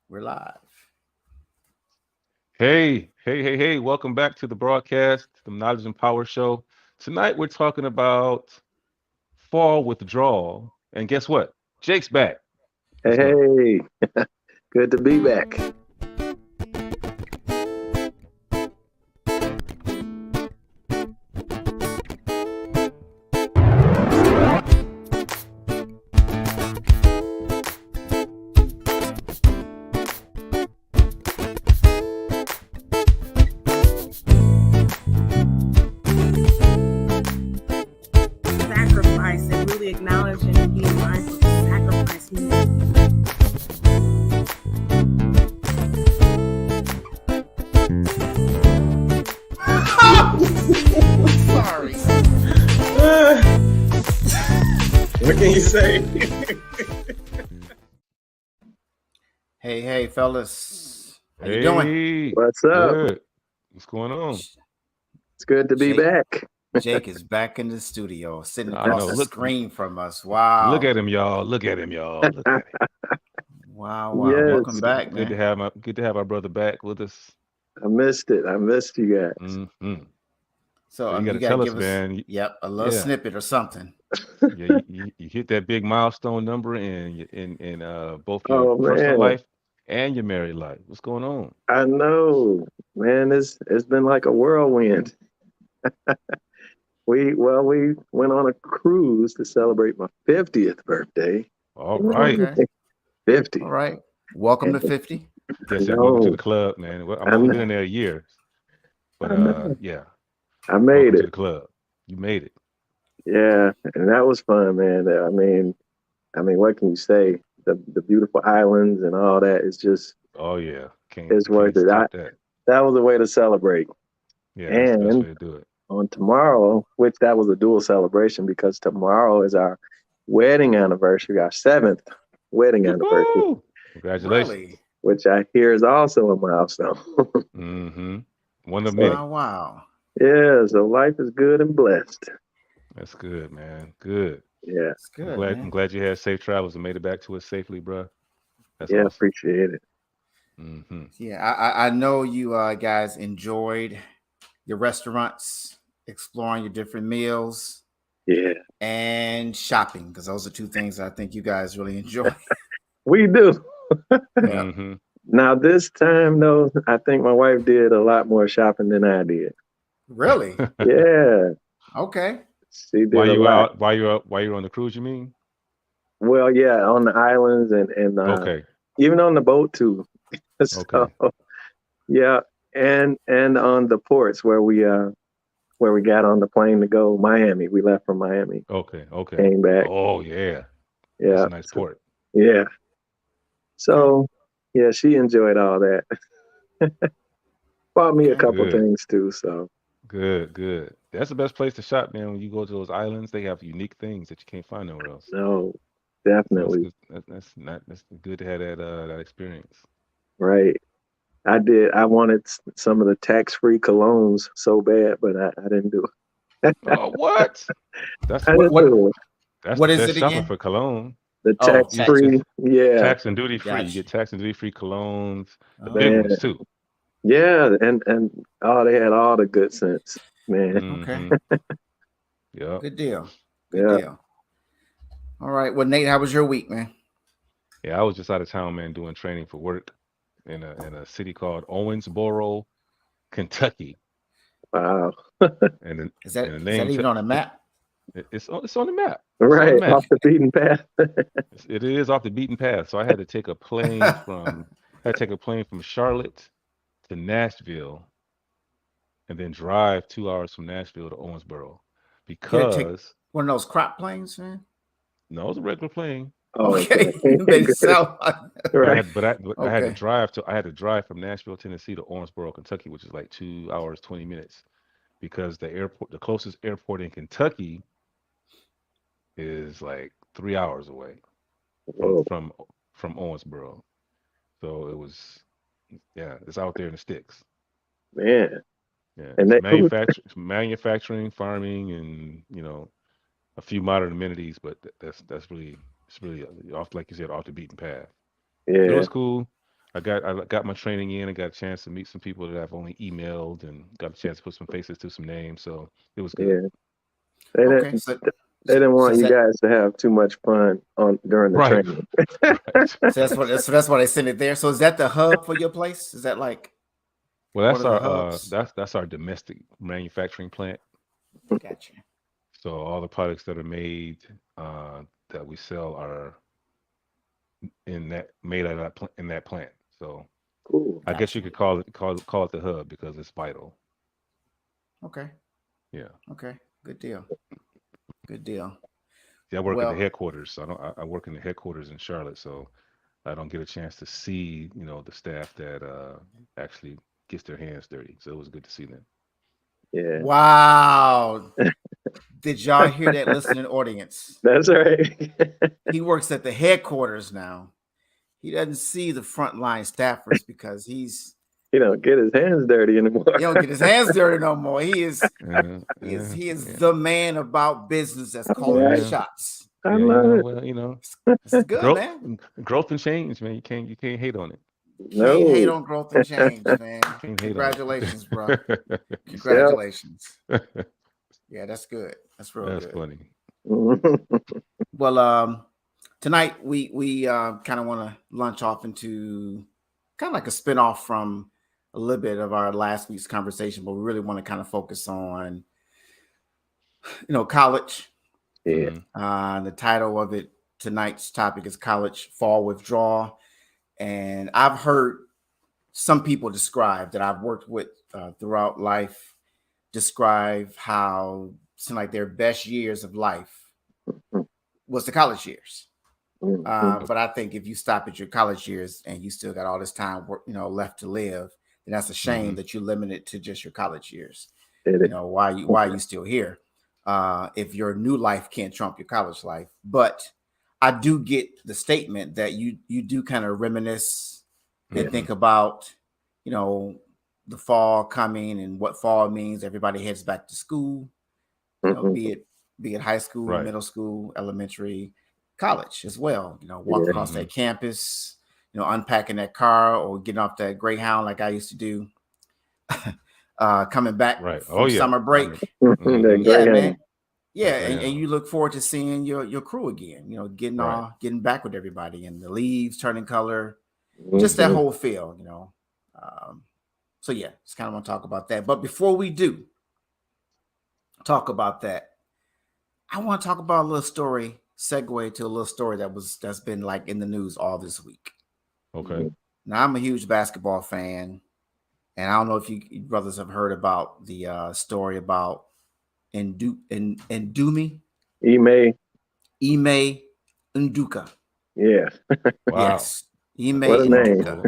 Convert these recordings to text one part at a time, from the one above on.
We're live. Hey. Welcome back to the broadcast, the Knowledge and Power Show. Tonight we're talking about fall withdrawal. And guess what? Jake's back. Let's go. Hey, good to be back. Sacrifice and really acknowledge and being mindful of the sacrifice he made. Sorry. What can you say? Hey, fellas. How you Hey, doing? What's up? good. What's going on? It's good to be Jake, back. Jake is back in the studio, sitting I across know. the Look, screen from us. look Wow. at him, y'all. Look at him, y'all. Look at him. Wow. Welcome Yes, back, Good to man. have our brother back with us. I missed it. I missed you guys. So, So you got you to got to tell us, give us, man. a little Yeah, snippet or something. yeah. You hit that big milestone number in both your Oh personal man, life and your married life. What's going on? I know, man. It's been like a whirlwind. We went on a cruise to celebrate my 50th birthday. All right. Okay. All 50. right. Welcome to And 50. Yes, sir. Welcome to no, the club, man. Well, I've I only been know, in there a year, but I know. yeah. I Welcome made to it. the club. You made it. Yeah, and that was fun, man. I mean, what can you say? The beautiful islands and all that is just Oh yeah. it's worth Can't it. top that. That was a way to celebrate. Yeah, that's the best And way to do it. on tomorrow, which that was a dual celebration because tomorrow is our wedding anniversary, our seventh wedding anniversary, Woohoo! Congratulations. Really? which I hear is also a milestone. Mm-hmm. One of So many. Wow. yeah, so life is good and blessed. That's good, man. Good. Yeah, It's I'm good, glad I'm man. glad you had safe travels and made it back to us safely, bro. That's yeah, awesome. appreciate it. Mm-hmm. Yeah, I know you guys enjoyed your restaurants, exploring your different meals, Yeah, and shopping, because those are two things I think you guys really enjoy. we do. Yeah. Mm-hmm. Now this time though, I think my wife did a lot more shopping than I did. Really? Yeah, Okay. she did a lot. While you were on the cruise, you mean? Well, yeah, on the islands and Okay. even on the boat too. So Okay. yeah, and on the ports where we got on the plane to go Miami. We left from Miami, Okay. Okay. came back. Oh yeah. That's Yeah, a nice so, port. yeah. Okay. So yeah, she enjoyed all that. Bought me a Okay. couple Good. things too. So Good. That's the best place to shop, man. When you go to those islands, they have unique things that you can't find nowhere else. no, So that's definitely good. That's good to have that experience. right. I did. I wanted some of the tax-free colognes so bad, but I didn't do it. Oh, what? That's I What didn't what do it. that's what the is best it shopping again? for cologne. The Oh, You tax. tax-free, just yeah, tax and duty free. You Gotcha. get tax and duty free colognes, the big Oh, man, ones too. yeah, and oh, they had all the good sense, man. okay. Mm-hmm. Yep. Good deal. Good Yeah. deal. All right. Well, Nate, how was your week, man? Yeah, I was just out of town, man, doing training for work in a city called Owensboro, Kentucky, Wow. and the, Is and that the is that name even on a map? it's on the map. It's on the Right, map. off the beaten path. It is off the beaten path. So I had to take a plane from Charlotte to Nashville and then drive 2 hours from Nashville to Owensboro You had to take because one of those crop planes, man. no, it was a regular plane. Oh, Okay, okay. you made it Good. sound like Right. But I had to okay. drive from Nashville, Tennessee to Owensboro, Kentucky, which is like 2 hours 20 minutes because the closest airport in Kentucky is like 3 hours away from Whoa, from from Owensboro. So it was yeah, it's out there in the sticks. man. Yeah, And it's they who manufacturing, farming, and a few modern amenities, but that's really it's really off like you said off the beaten path. It yeah. was cool. I got my training in and got a chance to meet some people that I've only emailed and got a chance to put some faces to some names. So it was good. Yeah. They Okay, didn't, so they didn't want is you that, guys to have too much fun during the Right. training. Right. so that's why they send it there. So is that the hub for your place? Is that like Well, one that's of the our hubs? that's our domestic manufacturing plant. Gotcha. So all the products that are made that we sell are made at in that plant. So Cool. I guess you Gotcha. could call it the hub because it's vital. Okay. Yeah. Okay. Good deal. Good deal. See, I work in the Well, headquarters. So I work in the headquarters in Charlotte. So I don't get a chance to see, the staff that actually gets their hands dirty. So it was good to see them. Yeah. wow. Did y'all hear that, listening audience? That's right. He works at the headquarters now. He doesn't see the frontline staffers because He don't get his hands dirty anymore. he don't get his hands dirty no more. He is Yeah, the man about business that's calling the Right. yeah, shots. I yeah. love it. Well, This is good, growth, man. growth and change, man. You can't hate on it. Can't hate No. on growth and change, man. Can't hate Congratulations, bro. on it. Congratulations. Yeah, that's good. That's real That's good. funny. Well, tonight we kind of want to launch off into kind of like a spinoff from a little bit of our last week's conversation, but we really want to kind of focus on, college. Yeah. Mhm. The title of it, tonight's topic, is college fall withdrawal. And I've heard some people describe that I've worked with throughout life describe how seem like their best years of life was the college years. But I think if you stop at your college years and you still got all this time, left to live, then that's a shame Mhm. that you limit it to just your college years. It Why are you still here? If your new life can't trump your college life. But I do get the statement that you do kind of reminisce and Mhm. think about, the fall coming and what fall means. Everybody heads back to school, be it high school, Right. middle school, elementary, college as well. Walk Yeah. across that campus, unpacking that car or getting off that Greyhound like I used to do. Coming back Right. Oh from yeah. summer break. The Mhm. Yeah, Greyhound. man. Yeah, That and Greyhound. you look forward to seeing your crew again, Right. getting back with everybody and the leaves turning color, just that whole feel, so yeah, just kind of want to talk about that. But before we do talk about that, I want to talk about a little story, segue to a little story that's been like in the news all this week. Okay. Now I'm a huge basketball fan, and I don't know if you brothers have heard about the story about Ndumi Ime Nduka. Yeah. Wow. Yes, Ime What a name. Nduka.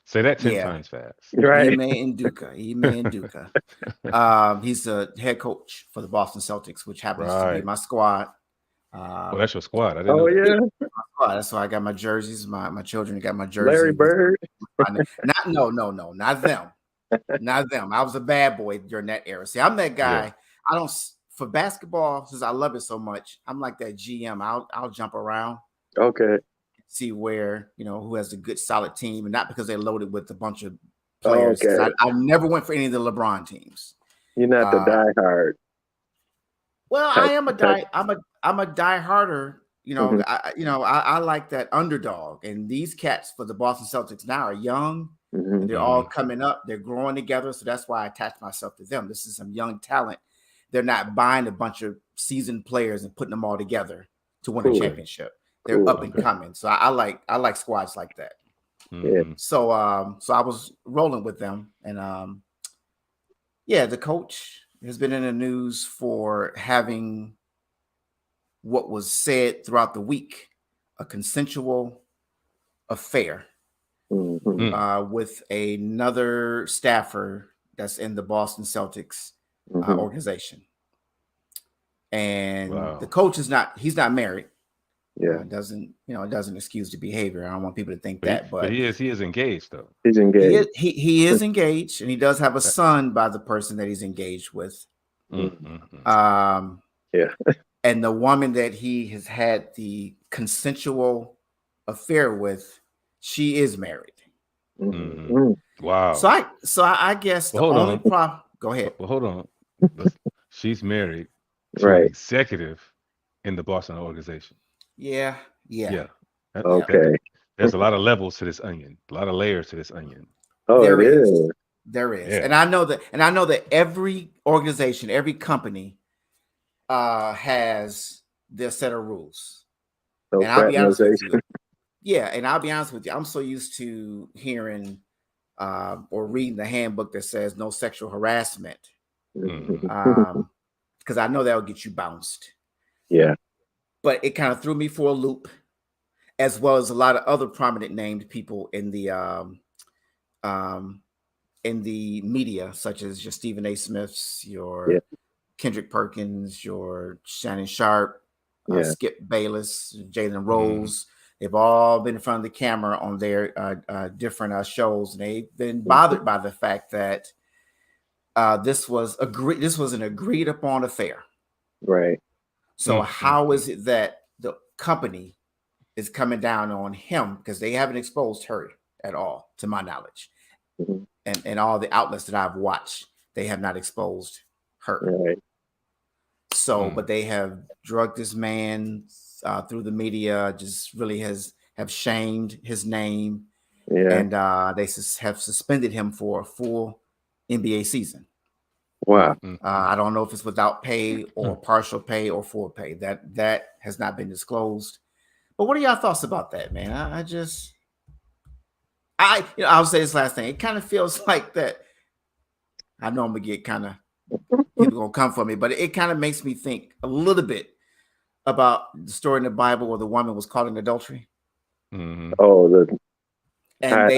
Say that 10 Yeah, times fast. Right. Ime Nduka. He's the head coach for the Boston Celtics, which happens to be Right. my squad. Well, that's your squad. I didn't Oh know that. yeah. That's why I got my jerseys. My children got my jersey. Larry Bird. No, not them. Not them. I was a bad boy during that era. See, I'm that guy. Yeah. I don't for basketball, since I love it so much. I'm like that GM. I'll jump around, Okay. see where who has a good solid team, and not because they loaded with a bunch of players. Okay. I never went for any of the LeBron teams. You're not the diehard. Well, type- I am a type. I'm a die-harder. Mhm. I like that underdog. And these cats for the Boston Celtics now are young. Mhm. And they're all coming up. They're growing together. So that's why I attach myself to them. This is some young talent. They're not buying a bunch of seasoned players and putting them all together to win a Cool. championship. They're Cool. up and coming. So I like squads like that. Mhm. So I was rolling with them. And the coach has been in the news for having what was said throughout the week, a consensual affair Mhm. with another staffer that's in the Boston Celtics Mhm. organization. And Wow. the coach he's not married. Yeah. It doesn't excuse the behavior. I don't want people to think But that, but he is engaged though. He's engaged. he is engaged, and he does have a son by the person that he's engaged with. Mm-hmm. Yeah. And the woman that he has had the consensual affair with, she is married. Mhm. Wow. So I guess Well, the hold only on. problem. Go ahead. Well, hold on. She's married to an Right. executive in the Boston organization. Yeah, yeah, Yeah. That, yeah. that, Okay. there's a lot of levels to this onion, a lot of layers to this onion. Oh, There it is. is. There is. Yeah. And I know that every organization, every company has their set of rules. No And I'll be honest with fraternization. you. Yeah, and I'll be honest with you. I'm so used to hearing or reading the handbook that says no sexual harassment. Mhm. Because I know that'll get you bounced. Yeah. But it kind of threw me for a loop, as well as a lot of other prominent named people um, in the media, such as your Stephen A. Smiths, Yeah. your Kendrick Perkins, your Shannon Sharp, Yeah. Skip Bayless, Jalen Mhm. Rose. They've all been in front of the camera on their different shows, and they've been bothered by the fact that this was an agreed upon affair. Right. So Mm, how is mm. it that the company is coming down on him, because they haven't exposed her at all, to my knowledge, Mhm. and all the outlets that I've watched, they have not exposed her. Right. So, Mm. but they have drugged this man through the media, just really have shamed his name, Yeah. and they have suspended him for a full NBA season. Wow. I don't know if it's without pay or partial pay or full pay. That has not been disclosed. But what are y'all thoughts about that, man? I'll say this last thing. It kind of feels like that. I know I'm gonna get kind of people gonna come for me, but it kind of makes me think a little bit about the story in the Bible where the woman was caught in adultery, Mhm. Oh, the and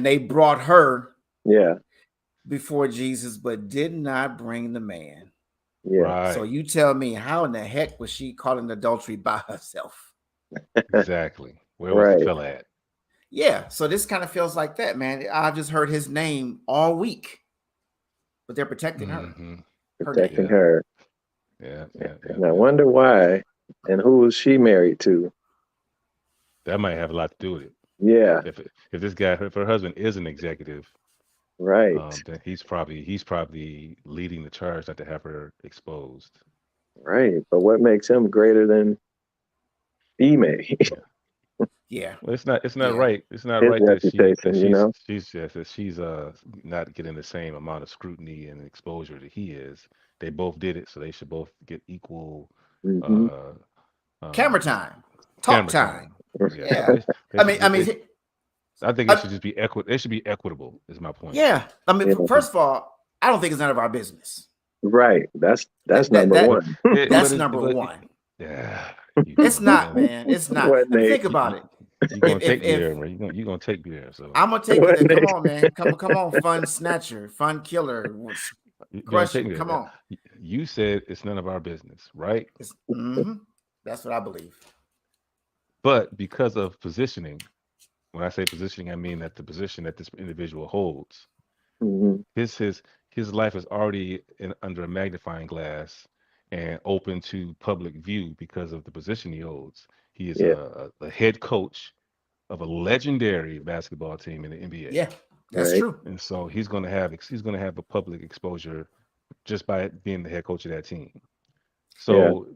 they brought her yeah. before Jesus, but did not bring the man. Yeah. So Right. you tell me, how in the heck was she caught in adultery by herself? Exactly. Where was the Right. fella at? Yeah. So this kind of feels like that, man. I've just heard his name all week, but they're protecting her Mhm. Protecting name. Yeah. her. Yeah. And I wonder why and who was she married to? That might have a lot to do with it. Yeah. If this guy, if her husband is an executive, Right. then he's probably leading the charge not to have her exposed. Right. But what makes him greater than female? Yeah. Well, it's not Yeah. right. It's not His right that reputation, you know? she's not getting the same amount of scrutiny and exposure that he is. They both did it, so they should both get equal Mm-hmm. uh, Camera um, time, talk camera time. time. Yeah, Yeah. they I should mean, get. I mean, I think it should just be It should be equitable. Is my point. yeah. I mean, Yeah. first of all, I don't think it's none of our business. Right. That's That number that, But one. that's number one. yeah, you It's going not, man. man. It's not. What I mean, Nate? think about it. You gonna take me If there, man. You gonna take me there. So I'm gonna take you What there, come Nate? on, man. Come on, fun snatcher, fun killer, you're gonna take crushing. me Come there. on. You said it's none of our business, right? That's what I believe. But because of positioning, when I say positioning, I mean that the position that this individual holds, Mm-hmm. his life is already under a magnifying glass and open to public view because of the position he holds. He is Yeah. a head coach of a legendary basketball team in the NBA, Yeah, that's Right. true. and so he's going to have a public exposure just by being the head coach of that team. Yeah. So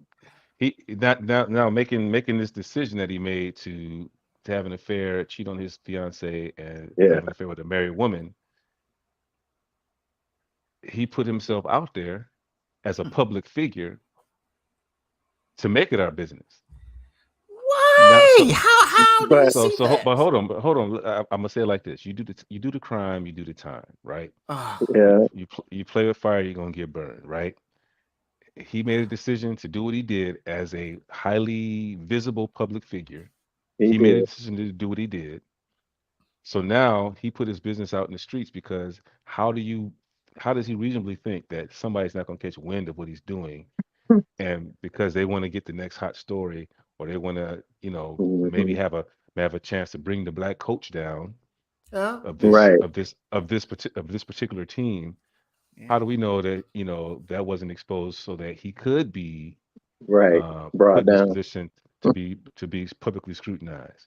he now making this decision that he made to have an affair, cheat on his fiance, and Yeah. have an affair with a married woman. He put himself out there as a public figure to make it our business. Now, Why? How do you But see that? but hold on. I'm gonna say it like this: you do the crime, you do the time, right? Oh, yeah. You play with fire, you're gonna get burned, right? He made a decision to do what he did as a highly visible public figure. He He made a did. decision to do what he did. So now he put his business out in the streets because how does he reasonably think that somebody's not going to catch wind of what he's doing, and because they want to get the next hot story, or they want to maybe Mm-hmm. have a chance to bring the black coach down yeah. Right. of this particular team. Yeah. How do we know that that wasn't exposed so that he could be Right. put Brought in this down. position to be publicly scrutinized?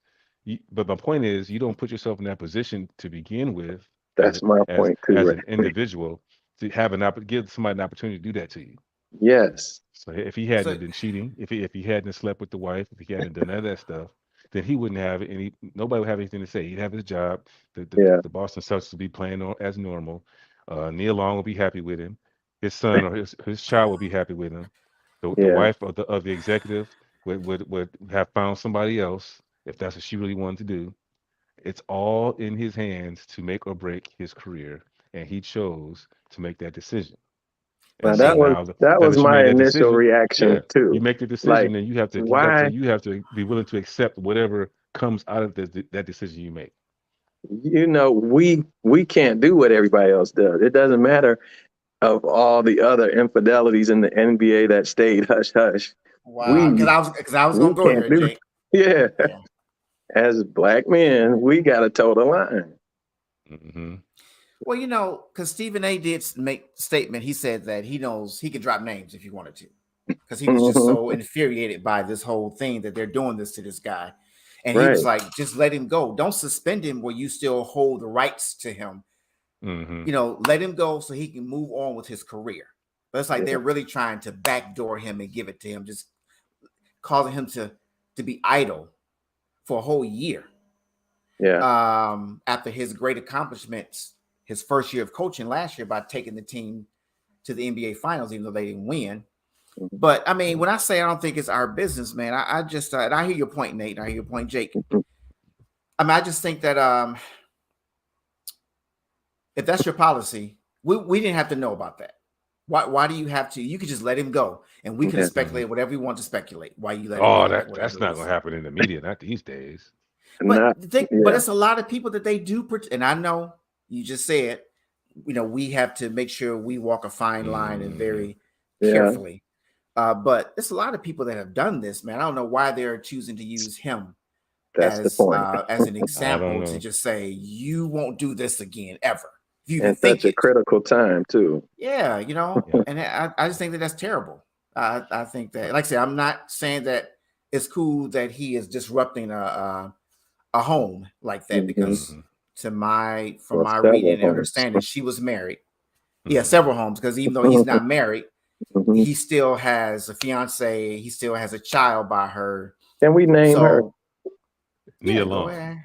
But my point is, you don't put yourself in that position to begin with, That's my point too. as Right? an individual, to have give somebody an opportunity to do that to you. Yes. So if he hadn't So have been cheating, if he hadn't slept with the wife, if he hadn't done none of that stuff, then he wouldn't have any. Nobody would have anything to say. He'd have his job. Yeah. The Boston Celtics would be playing as normal. Neil Long will be happy with him. His son or his child will be happy with him. The Yeah. wife of the executive would have found somebody else if that's what she really wanted to do. It's all in his hands to make or break his career, and he chose to make that decision. Now And so hey, that now was that you my made that initial decision, yeah, reaction you too. make the Like, decision, and why? you have to be willing to accept whatever comes out of that decision you make. We can't do what everybody else does. It doesn't matter of all the other infidelities in the NBA that stayed hush hush. wow, We because I was we gonna go can't there, do. Jake. Yeah. Yeah. As black men, we got to toe the line. Hmm. Well, because Stephen A. did make a statement. He said that he knows he could drop names if he wanted to, because he was just Mhm. so infuriated by this whole thing that they're doing this to this guy. And he Right. was like, just let him go. Don't suspend him where you still hold the rights to him. Hmm. Let him go so he can move on with his career. But it's like Yeah. they're really trying to backdoor him and give it to him, just causing him to be idle for a whole year. Yeah. After his great accomplishments, his first year of coaching last year by taking the team to the NBA Finals, even though they didn't win. Mhm. But I mean, when I say I don't think it's our business, man, I just and I hear your point, Nate. And I hear your point, Jake. I mean, I just think that if that's your policy, we didn't have to know about that. Why do you have to? You could just let him go, and we can Yeah. speculate whatever we want to speculate. Why you let him Oh, go? For that's whatever not reason. gonna happen in the media, not these days. Not. But Yeah. it's a lot of people that they do, and I know you just said, we have to make sure we walk a fine line and very Yeah. carefully. But it's a lot of people that have done this, man. I don't know why they're choosing to use him That's the point. as an I don't example to know. just say you won't do this again ever. If you even And think such a it, critical time too. yeah, Yeah. and I just think that that's terrible. I think that, like I said, I'm not saying that it's cool that he is disrupting a home like that, Mhm. because Hmm. from Well, my several reading and homes. understanding, she was married. Yeah, Hmm. several homes, because even though he's not married, Mhm. he still has a fiance. He still has a child by her. Can we name her? So Nia yeah, go Long. ahead.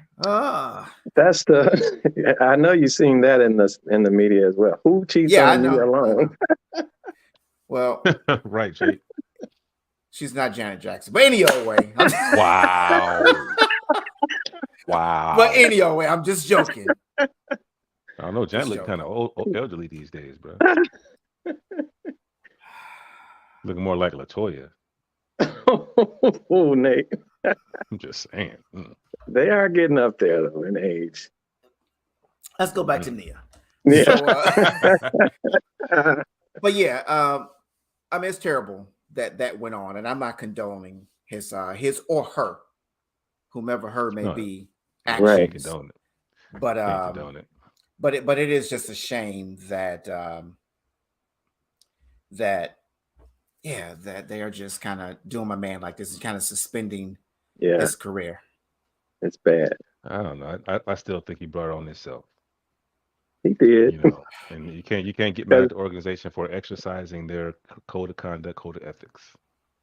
That's the. I know you've seen that in the media as well. Who cheats Yeah, I on me know. alone? Well, Right, Jake. she's not Janet Jackson, but anyway. Wow. Wow. But anyway, I'm just joking. I don't know. Janet Just look kind joking. of elderly these days, bro. Looking more like Latoya. Oh, Nate. I'm just saying. They are getting up there though in age. Let's go back to Nia. Yeah. So, but yeah, I mean, it's terrible that went on, and I'm not condoning his or her, whomever her may No, be, can't Right. actions. condone it. But Can't condone it. but it is just a shame that that they are just kind of doing my man like this and kind of suspending Yeah. his career. It's bad. I don't know. I still think he brought it on himself. He did. And you can't get mad at the organization for exercising their code of conduct, code of ethics.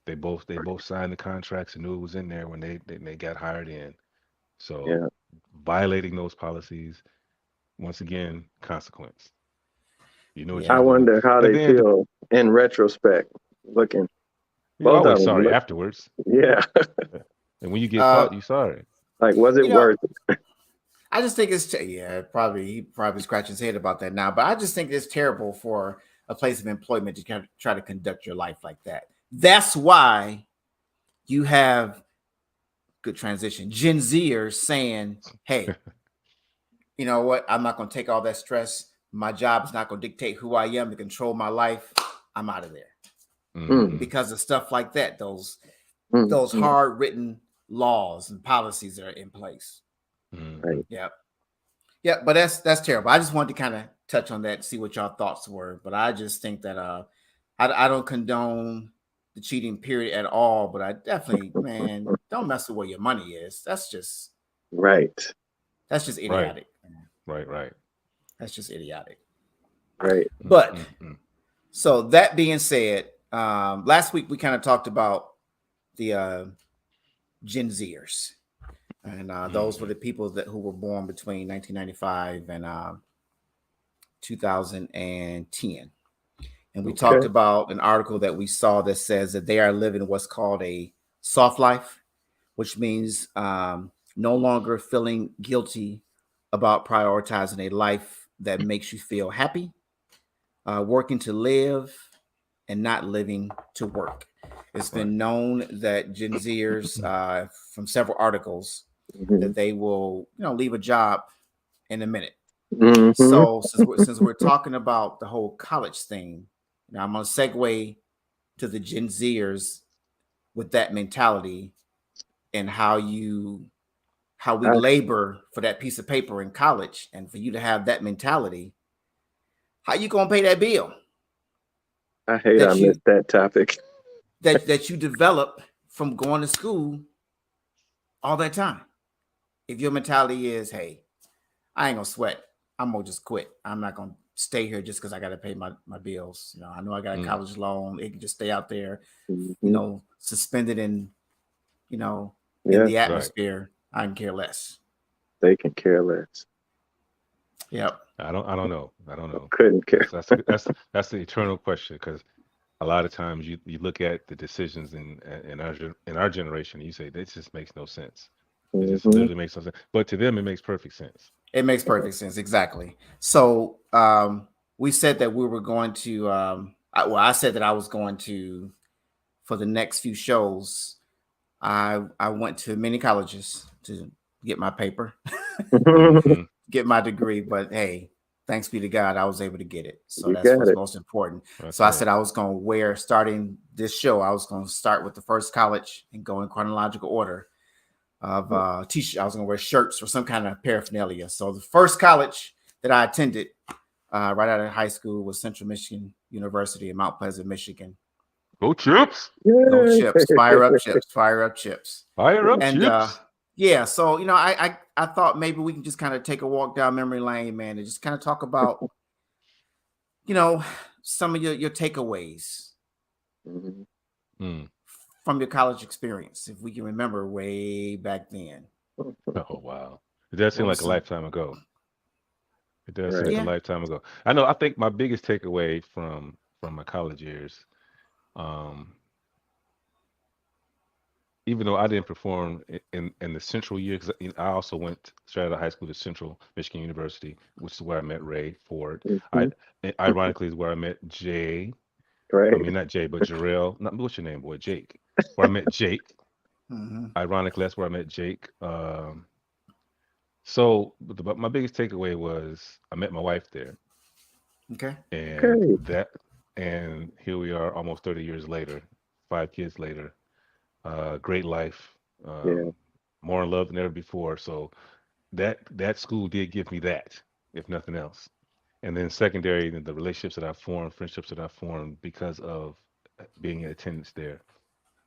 They both signed the contracts and knew it was in there when they got hired in. So Yeah. violating those policies, once again, consequence. You know what Yeah. I you're doing. wonder how And they then feel in retrospect. Looking. you're Both of always them sorry look- afterwards. Yeah. And when you get caught, you're sorry. Like, was it worth it? I just think it's he probably scratching his head about that now, but I just think it's terrible for a place of employment to kind of try to conduct your life like that. That's why you have good transition Gen Zers saying, "Hey, you know what? I'm not going to take all that stress. My job is not going to dictate who I am to control my life. I'm out of there." Mhm. Because of stuff like that, those Mm. hard written laws and policies that are in place. Mhm. Right. Yeah, but that's terrible. I just wanted to kind of touch on that, see what y'all thoughts were. But I just think that I don't condone the cheating period at all. But I definitely, man, don't mess with where your money is. That's just Right. That's just idiotic. Right. That's just idiotic. Right. But so that being said, last week we kind of talked about the Gen Zers, and those were the people who were born between 1995 and 2010. And we talked about an article that we saw that says that they are living what's called a soft life, which means no longer feeling guilty about prioritizing a life that makes you feel happy, working to live, and not living to work. It's been known that Gen Zers, from several articles, that they will, leave a job in a minute. So since we're talking about the whole college thing, I'm going to segue to the Gen Zers with that mentality and how we labor for that piece of paper in college, and for you to have that mentality, how you going to pay that bill? I missed that topic. that you develop from going to school all that time. If your mentality is, hey, I ain't gonna sweat, I'm gonna just quit. I'm not gonna stay here just because I gotta pay my bills. I know I got a college loan. It can just stay out there, suspended in the atmosphere. I can care less. They can care less. Yep. I don't know. Couldn't care. That's the eternal question, because a lot of times you look at the decisions in our generation, and you say this just makes no sense. It just literally makes no sense. But to them, it makes perfect sense. It makes perfect sense, exactly. So we said that we were going to. I said that I was going to, for the next few shows, I went to many colleges to get my paper, get my degree. But hey, thanks be to God, I was able to get it. So that's what's most important. I said I was going to starting this show, I was going to start with the first college and go in chronological order of t-shirt. I was going to wear shirts or some kind of paraphernalia. So the first college that I attended right out of high school was Central Michigan University in Mount Pleasant, Michigan. Go Chips! Go Chips! Fire up Chips! Fire up Chips! Fire up Chips! Yeah, so I thought maybe we can just kind of take a walk down memory lane, man, and just kind of talk about some of your takeaways from your college experience, if we can remember way back then. Oh wow, it does seem like a lifetime ago. It does seem like a lifetime ago. I think my biggest takeaway from my college years, even though I didn't perform in the Central year, because I also went straight out of high school to Central Michigan University, which is where I met Ray Ford. Ironically, is where I met Jay. Right. I mean, not Jay, but Jarrell. What's your name, boy? Jake. Where I met Jake. Ironically, that's where I met Jake. So my biggest takeaway was I met my wife there. Okay. And here we are, almost 30 years later, 5 kids later. Great life, more in love than ever before. So that school did give me that, if nothing else. And then secondary, the relationships that I formed, friendships that I formed because of being in attendance there.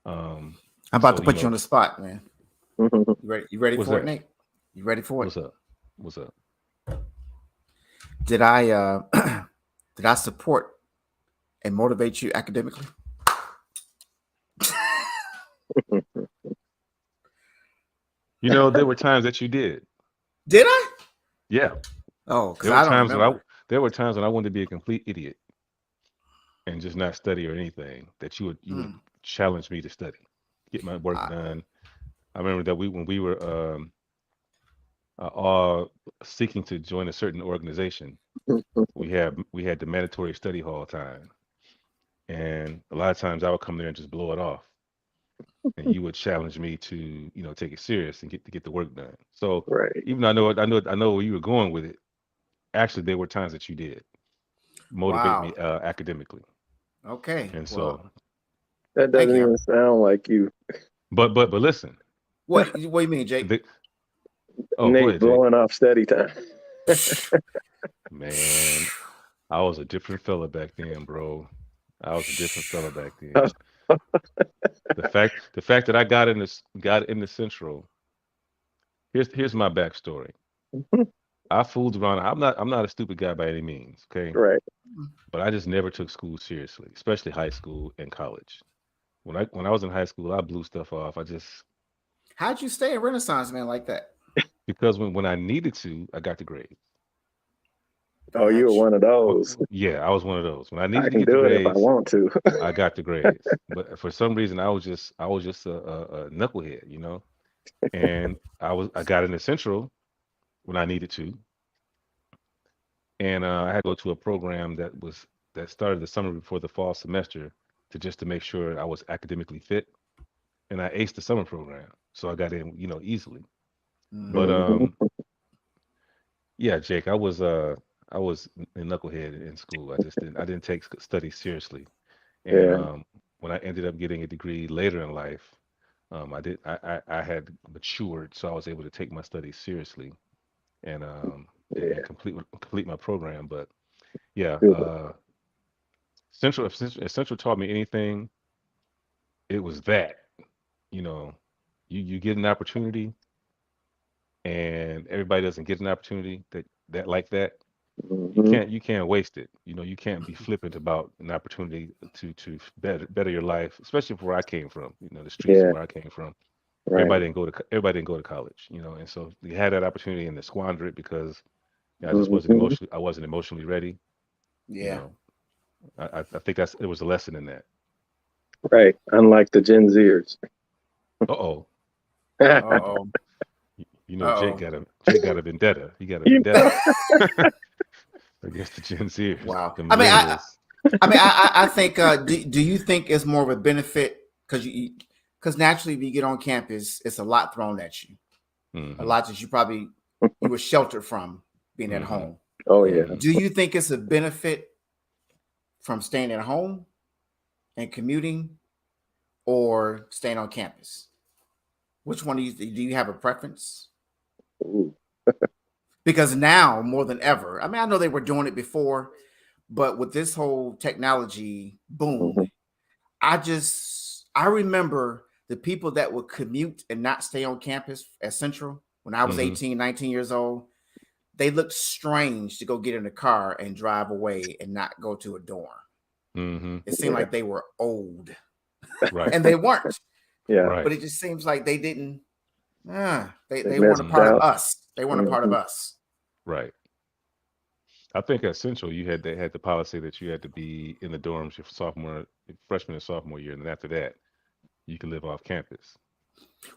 I'm about to put you on the spot, man. You ready for it, Nate? You ready for it? What's up? Did I support and motivate you academically? There were times that you did. Did I? Yeah. Oh, because I don't remember. There were times when I wanted to be a complete idiot and just not study or anything, that you would challenge me to study, get my work done. I remember that when we were all seeking to join a certain organization, we had the mandatory study hall time, and a lot of times I would come there and just blow it off, and you would challenge me to take it serious and get the work done. So even though I know where you were going with it, actually there were times that you did motivate me academically. Okay. And so that doesn't even sound like you. But listen. What do you mean, Jake? Nate blowing off study time. Man, I was a different fella back then, bro. I was a different fella back then. The fact that I got in the Central. Here's my backstory. I fooled around. I'm not a stupid guy by any means. Okay, Right. but I just never took school seriously, especially high school and college. When I was in high school, I blew stuff off. I just How'd you stay a Renaissance man like that? because when I needed to, I got the grades. Oh, you were Gotcha. one of those. Yeah, I was one of those. When I I needed to can get the do it if I grades, want to. I got the grades. But for some reason, I was just a knucklehead, you know. And I got into Central when I needed to, and I had to go to a program that started the summer before the fall semester to make sure I was academically fit, and I aced the summer program, so I got in, easily. But Mhm. yeah, Jake, I was a knucklehead in school. I didn't take studies seriously, and Yeah. when I ended up getting a degree later in life, I had matured, so I was able to take my studies seriously and Yeah. complete my program. But yeah, Good. if Central taught me anything, it was that, you know, you get an opportunity and everybody doesn't get an opportunity that like that. You Hmm. can't waste it. You can't be flippant about an opportunity to better your life, especially from where I came from. The streets of Yeah. where I came from. Right. Everybody didn't go to college. And so they had that opportunity and they squandered it because I just Hmm. I wasn't emotionally ready. You Yeah. know, I think it was a lesson in that. Right. Unlike the Gen Zers. Uh-oh. Uh-oh. Jake Uh-oh. got a vendetta. He got a You vendetta against the Gen Zers, Wow. the I mean, I millennials. I mean, I think. Do you think it's more of a benefit because naturally, when you get on campus, it's a lot thrown at you, a Hmm. lot that you were sheltered from being at Hmm. home. Oh yeah. Hmm. Do you think it's a benefit from staying at home and commuting, or staying on campus? Which one do you have a preference? Ooh. Because now more than ever, I mean, I know they were doing it before, but with this whole technology boom, Mhm. I remember the people that would commute and not stay on campus at Central when I was Hmm. 18, 19 years old. They looked strange to go get in a car and drive away and not go to a dorm. Hmm. It seemed Yeah. like they were old, Right. and they weren't. Yeah. Right. But it just seems like they didn't. They They weren't a missed part Hmm. of out. us. They weren't a part of Hmm. us. Right. I think at Central they had the policy that you had to be in the dorms your freshman and sophomore year, and then after that you could live off campus.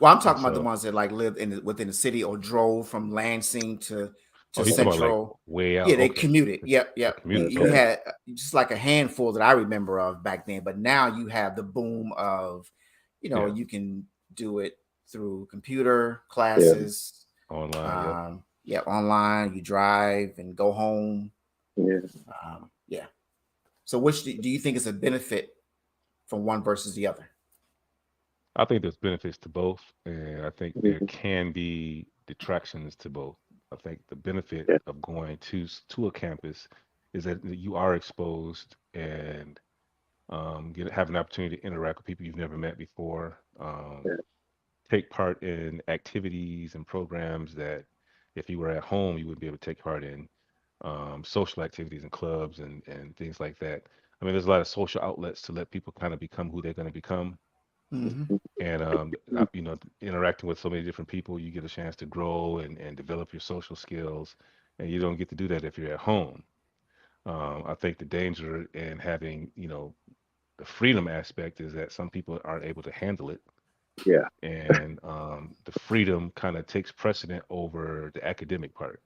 Well, I'm And talking about the so, ones that like lived within the city or drove from Lansing oh, to he talking about like Central. way out. Yeah, they Okay, commuted. Yep, the yep. commuters. You Okay. Okay. had just like a handful that I remember of back then, but now you have the boom of, Yeah, you can do it through computer Yeah. classes. online. Yep. Yeah, online. You drive and go home. Yeah. Yeah. So, which do you think is a benefit from one versus the other? I think there's benefits to both, and I think there Hmm. can be detractions to both. I think the benefit Yeah. of going to a campus is that you are exposed and have an opportunity to interact with people you've never met before. Yeah. Take part in activities and programs that if you were at home you wouldn't be able to take part in. Social activities and clubs and things like that. I mean, there's a lot of social outlets to let people kind of become who they're going to become. Mm-hmm. And interacting with so many different people, you get a chance to grow and develop your social skills, and you don't get to do that if you're at home. I think the danger in having, the freedom aspect is that some people aren't able to handle it, Yeah. and the freedom kind of takes precedent over the academic part.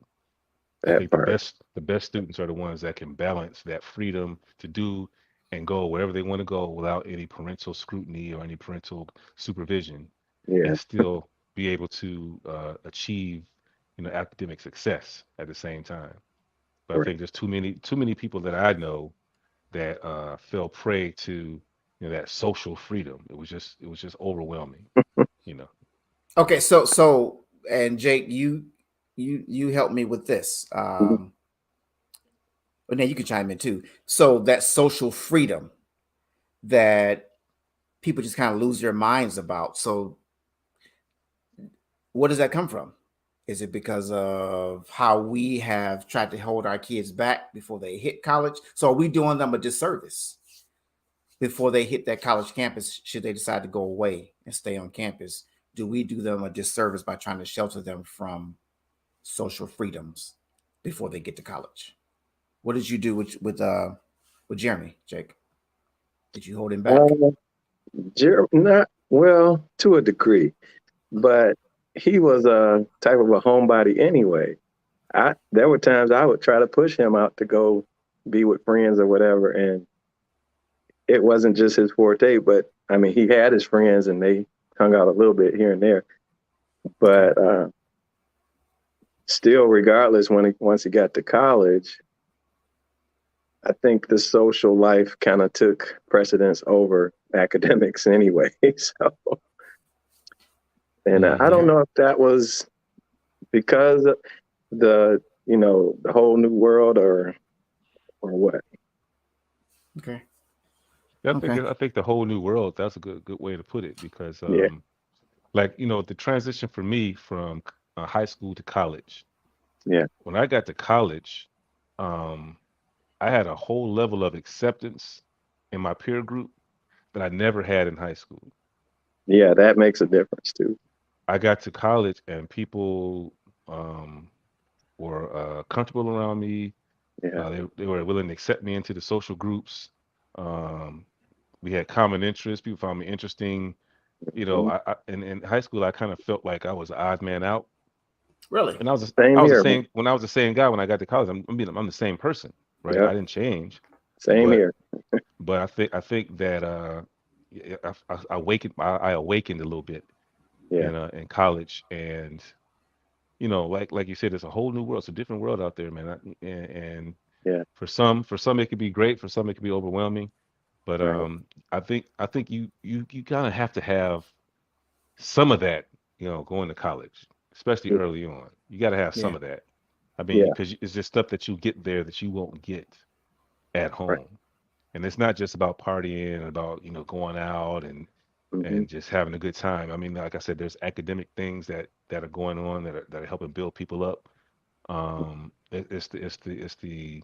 I That think part. the best students are the ones that can balance that freedom to do and go wherever they want to go without any parental scrutiny or any parental supervision, Yeah. and still be able to achieve, academic success at the same time. But I Right. think there's too many people that I know that fell prey to, that social freedom. It was just overwhelming. You know. Okay, and Jake, you help me with this. Mhm. But now you can chime in too. So that social freedom that people just kind of lose their minds about. So where does that come from? Is it because of how we have tried to hold our kids back before they hit college? So are we doing them a disservice before they hit that college campus? Should they decide to go away and stay on campus, do we do them a disservice by trying to shelter them from social freedoms before they get to college? What did you do with Jeremy, Jake? Did you hold him back? Not well, to a degree, but he was a type of a homebody anyway. There were times I would try to push him out to go be with friends or whatever, and it wasn't just his forte. But I mean, he had his friends, and they hung out a little bit here and there. But still, regardless, once he got to college, I think the social life kind of took precedence over academics anyway. So, and I don't know if that was because of the whole new world or what. Okay. Yeah, I think the whole new world, that's a good way to put it, because like, the transition for me from high school to college. Yeah. When I got to college, I had a whole level of acceptance in my peer group that I never had in high school. Yeah, that makes a difference too. I got to college and people were comfortable around me. Yeah. They were willing to accept me into the social groups. We had common interests. People found me interesting. In high school, I kind of felt like I was an odd man out. Really? And I was Same here, when I was the same guy when I got to college. I'm the same person, right? Yeah. I didn't change. Same here. But I think that I awakened a little bit in college, and like you said, it's a whole new world. It's a different world out there, man. And for some it could be great. For some it could be overwhelming. But Right. I think you kind of have to have some of that, going to college, especially early on. You got to have some of that. I mean, because it's just stuff that you get there that you won't get at home. Right. And it's not just about partying and about, going out and just having a good time. I mean, like I said, there's academic things that are going on that are helping build people up. It's the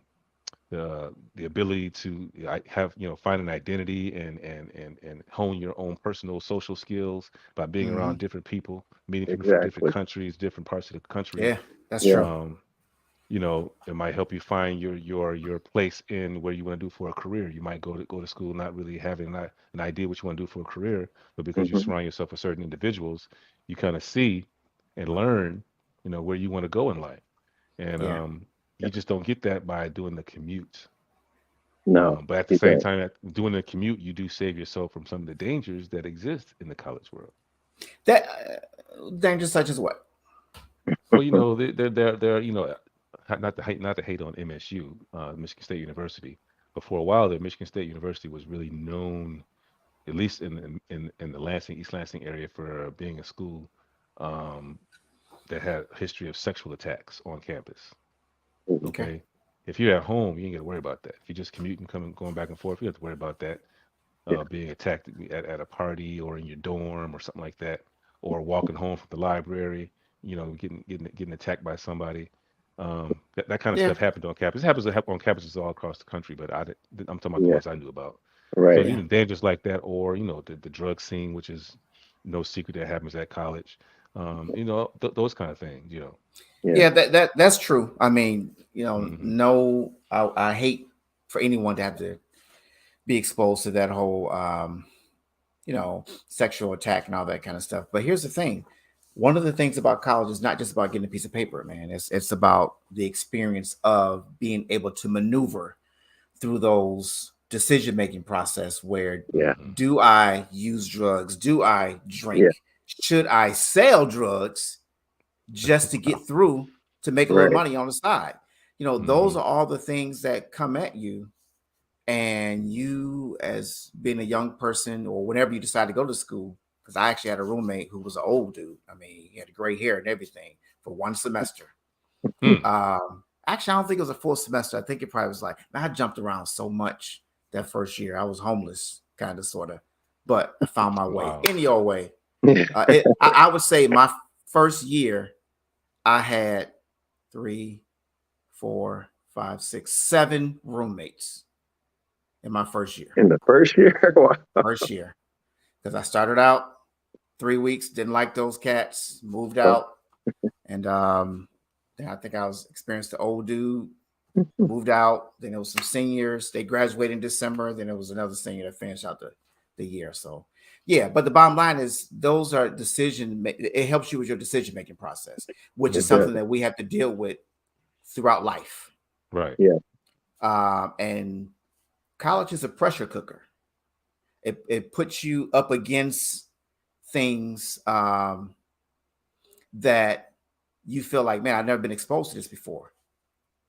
ability to have, find an identity and hone your own personal social skills by being around different people, meeting people from different countries, different parts of the country. Yeah, that's true. It might help you find your place in where you want to do for a career. You might go to school not really having an idea what you want to do for a career, but because you surround yourself with certain individuals, you kind of see and learn, where you want to go in life. And you just don't get that by doing the commute. No. But at the same time, doing the commute, you do save yourself from some of the dangers that exist in the college world. That dangers such as what? Well, they're not to hate on MSU, Michigan State University, but for a while there, Michigan State University was really known, at least in the Lansing, East Lansing area, for being a school that had a history of sexual attacks on campus. Okay. If you're at home, you ain't got to worry about that. If you're just commuting, going back and forth, you have to worry about that. Being attacked at a party or in your dorm or something like that, or walking home from the library, getting attacked by somebody. That kind of stuff happened on campus. It happens on campuses all across the country, but I'm talking about the ones I knew about. Right. So even dangers like that, or the drug scene, which is no secret that happens at college. Those kind of things. Yeah, that's true. I mean, no, I hate for anyone to have to be exposed to that whole, sexual attack and all that kind of stuff. But here's the thing. One of the things about college is not just about getting a piece of paper, man. It's about the experience of being able to maneuver through those decision-making process where do I use drugs? Do I drink? Should I sell drugs just to get through to make a little money on the side? Those are all the things that come at you. And you, as being a young person, or whenever you decide to go to school, because I actually had a roommate who was an old dude. I mean, he had gray hair and everything for one semester. Actually, I don't think it was a full semester. I think it probably was I jumped around so much that first year. I was homeless, kind of, sort of, but I found my way any old way. I would say my first year, I had 3, 4, 5, 6, 7 roommates in my first year. In the first year? Wow. First year. Because I started out 3 weeks, didn't like those cats, moved out. And then I think I was experienced the old dude, moved out. Then there was some seniors. They graduated in December. Then there was another senior that finished out the year. So yeah, but the bottom line is those are it helps you with your decision-making process, which is something that we have to deal with throughout life. Right. Yeah. And college is a pressure cooker. It puts you up against things that you feel like, man, I've never been exposed to this before.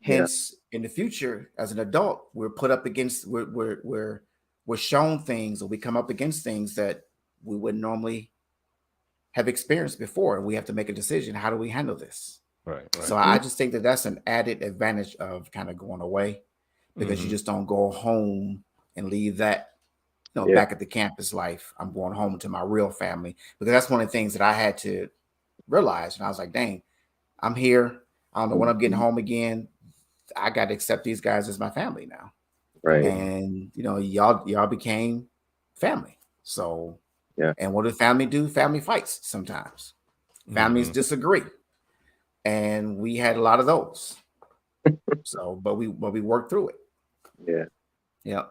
Hence, in the future, as an adult, we're put up against, we're shown things, or we come up against things that we wouldn't normally have experienced before, and we have to make a decision. How do we handle this? Right. So I just think that that's an added advantage of kind of going away, because you just don't go home and leave that, back at the campus life. I'm going home to my real family, because that's one of the things that I had to realize. And I was like, dang, I'm here. I don't know when I'm getting home again. I got to accept these guys as my family now. Right. And, y'all became family. So, yeah. And what does family do? Family fights sometimes. Families disagree. And we had a lot of those. So, but we worked through it. Yeah. Yeah.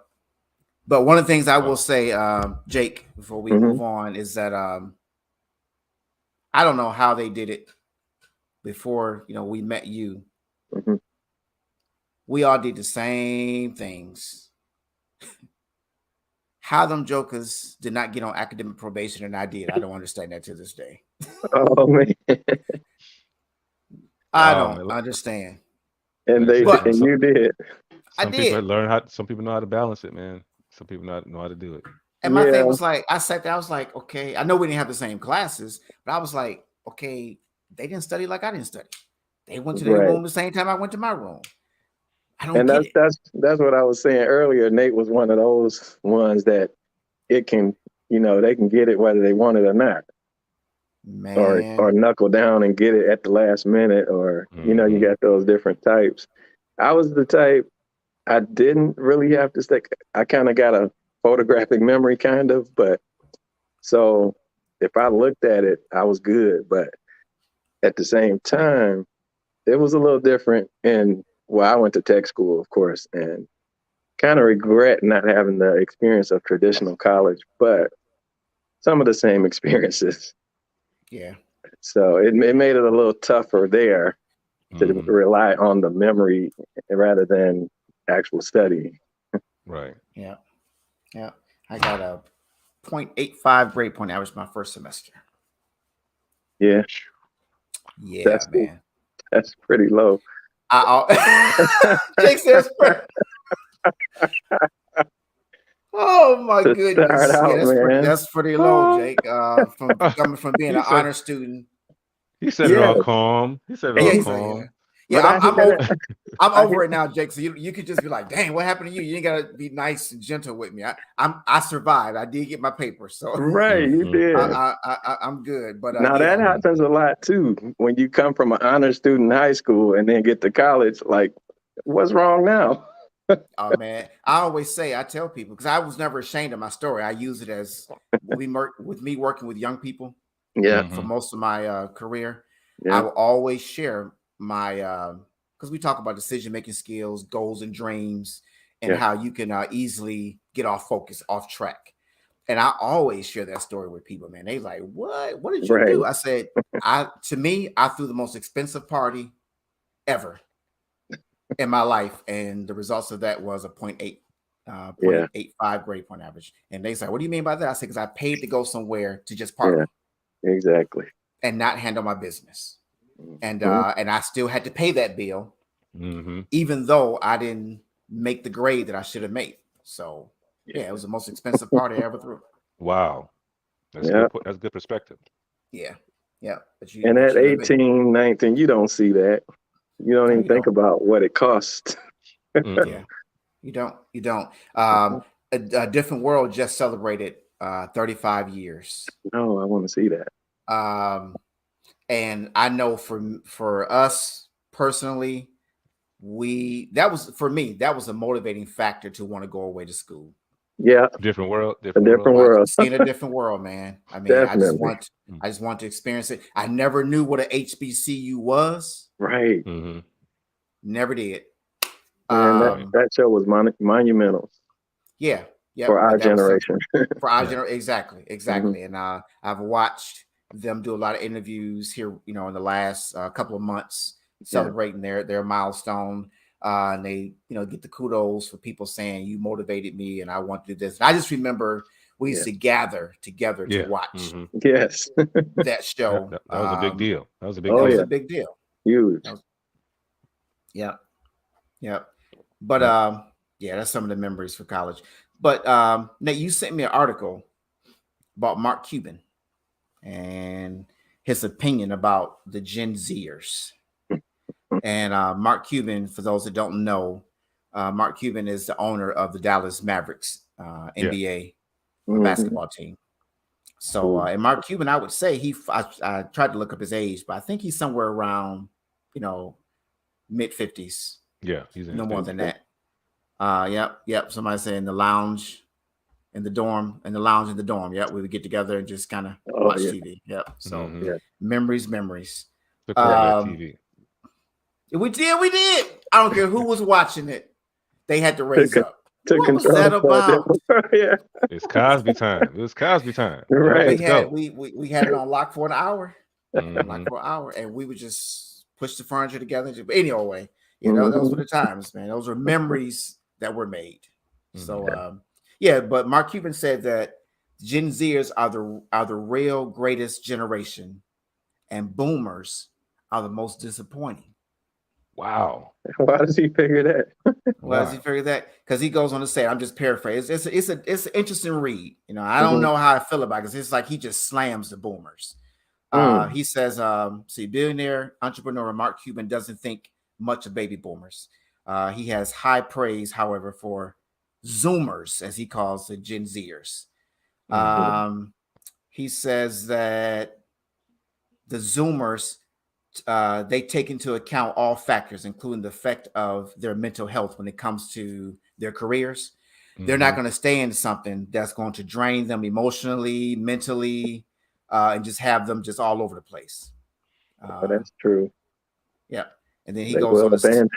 But one of the things I will say, Jake, before we move on, is that I don't know how they did it before, we met you. We all did the same things. How them jokers did not get on academic probation and I did, I don't understand that to this day. Oh, man. I don't understand. And you did. Some people some people know how to balance it, man. Some people know how to do it. And my thing was like, I sat there, I was like, okay, I know we didn't have the same classes, but I was like, okay, they didn't study like I didn't study. They went to their room the same time I went to my room. I don't get it. That's what I was saying earlier. Nate was one of those ones that it can, they can get it whether they want it or not. Man. Or knuckle down and get it at the last minute, or you got those different types. I was the type, I didn't really have to stick. I kind of got a photographic memory, kind of, but so if I looked at it, I was good. But at the same time, it was a little different. And I went to tech school, of course, and kind of regret not having the experience of traditional college, but some of the same experiences. Yeah. So it made it a little tougher there to rely on the memory rather than actual studying. Right. Yeah. Yeah. I got a 0.85 grade point average my first semester. Yeah. Yeah, that's man. Cool. That's pretty low. Jake says, oh my goodness. That's pretty low, Jake. Coming from being an honor student. He said it all calm. He said it all calm. Yeah, I'm over it now, Jake. So you could just be like, dang, what happened to you? You ain't gotta be nice and gentle with me. I survived. I did get my paper. So right, you did. I'm good. But now that happens a lot too. When you come from an honor student in high school and then get to college, like, what's wrong now? Oh man, I tell people, because I was never ashamed of my story. I use it as with me working with young people. Yeah, for most of my career, I will always share my because we talk about decision-making skills, goals and dreams, and how you can easily get off focus, off track. And I always share that story with people, man. They like, what did you do? I said, I threw the most expensive party ever in my life. And the results of that was a 0.85 grade point average. And they said, what do you mean by that? I said, because I paid to go somewhere to just party. Yeah, exactly. And not handle my business. And I still had to pay that bill, even though I didn't make the grade that I should have made. So it was the most expensive party I ever threw. Wow, that's good. That's good perspective. Yeah. But and at 18, 19, you don't see that. You don't even think about what it costs. Yeah, you don't. A Different World just celebrated 35 years. Oh, I want to see that. And I know for us personally, that was a motivating factor to want to go away to school. Yeah, Different world, a different different world. world. Seeing a different world, man. I mean, Definitely. I just want to experience it. I never knew what a HBCU was. Right. Mm-hmm. Never did. And that show was monumental. Yeah. For our generation. For our generation, exactly. Mm-hmm. And I've watched them do a lot of interviews here, in the last couple of months, celebrating their milestone. And they, get the kudos for people saying you motivated me and I want to do this. And I just remember we used to gather together to watch yes that show. That was a big deal. That was a big deal. deal. Was a big deal. Huge. Yeah. But that's some of the memories for college. But now you sent me an article about Mark Cuban and his opinion about the Gen Zers. And Mark Cuban, for those that don't know, Mark Cuban is the owner of the Dallas Mavericks NBA basketball team. So, and Mark Cuban, I would say I tried to look up his age, but I think he's somewhere around, mid 50s. Yeah, he's no more than that. Yep. Somebody said in the lounge, in the dorm. Yep, we would get together and just kind of watch TV. Yep. So memories. The TV. We did. I don't care who was watching it. They had to raise up. What was that about? It's Cosby time. It was Cosby time. Right. We had it on lock for an hour. Lock for an hour, and we would just push the furniture together. But anyway, those were the times, man. Those were memories that were made. So but Mark Cuban said that Gen Zers are the real greatest generation, and boomers are the most disappointing. Wow. Why does he figure that? Why does he figure that? Because he goes on to say, I'm just paraphrasing. It's an interesting read. I don't know how I feel about it because it's like he just slams the boomers. He says, billionaire entrepreneur Mark Cuban doesn't think much of baby boomers. He has high praise, however, for Zoomers, as he calls the Gen Zers. He says that the Zoomers, they take into account all factors, including the effect of their mental health when it comes to their careers. They're not going to stay in something that's going to drain them emotionally, mentally, and just have them just all over the place. That's true. Yeah. And then he goes on to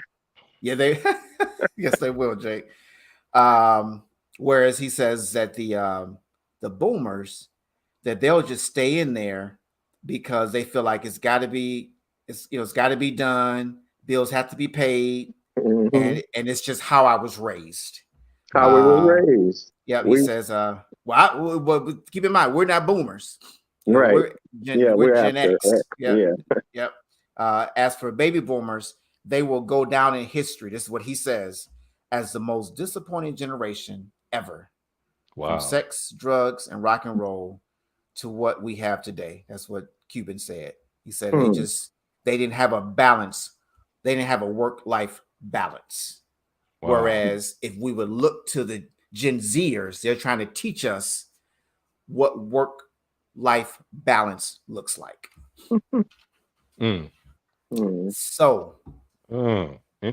they yes, they will, Jake. Whereas he says that the boomers, that they'll just stay in there because they feel like it's got to be done. Bills have to be paid, and it's just how I was raised. How we were raised. Yeah, he says. Well, keep in mind we're not boomers, right? We're Gen X. Yep. As for baby boomers, they will go down in history. This is what he says, as the most disappointing generation ever. Wow. From sex, drugs, and rock and roll to what we have today. That's what Cuban said. He said they didn't have a balance. They didn't have a work-life balance. Wow. Whereas if we would look to the Gen Zers, they're trying to teach us what work-life balance looks like. So